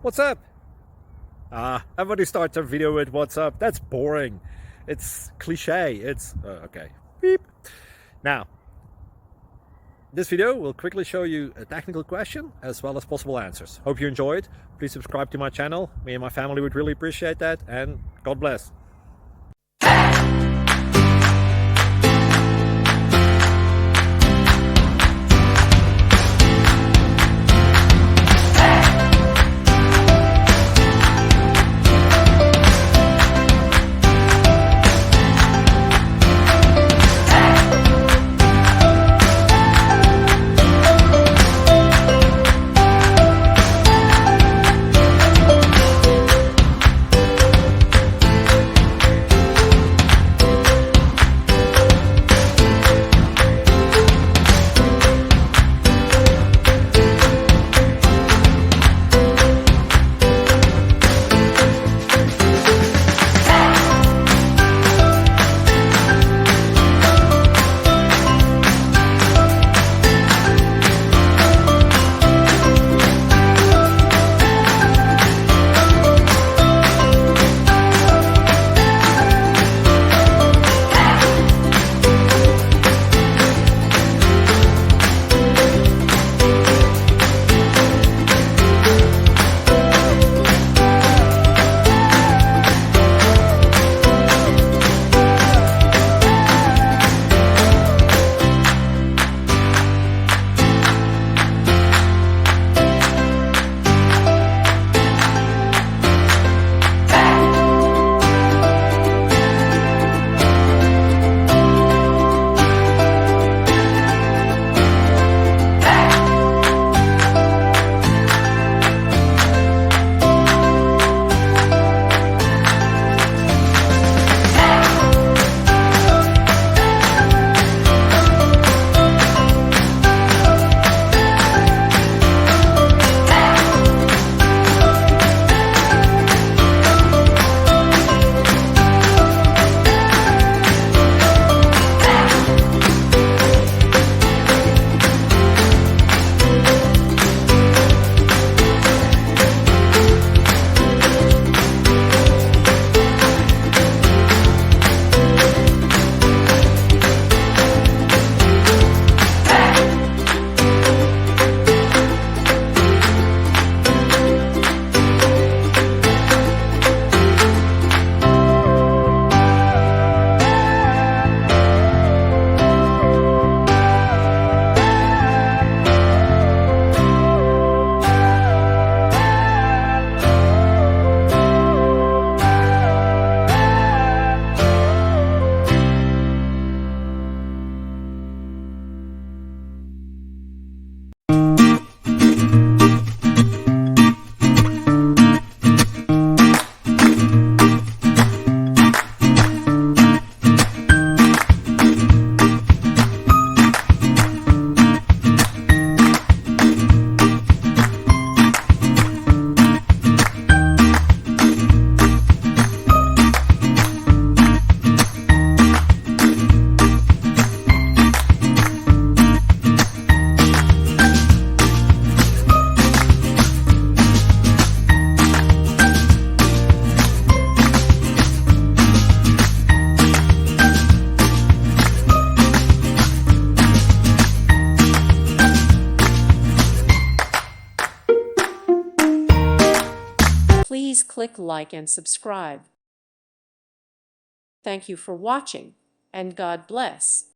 What's up? Everybody starts their video with what's up. That's boring. It's cliche. It's okay. Beep. Now, this video will quickly show you a technical question as well as possible answers. Hope you enjoyed. Please subscribe to my channel. Me and my family would really appreciate that, and God bless. Please click like and subscribe. Thank you for watching, and God bless.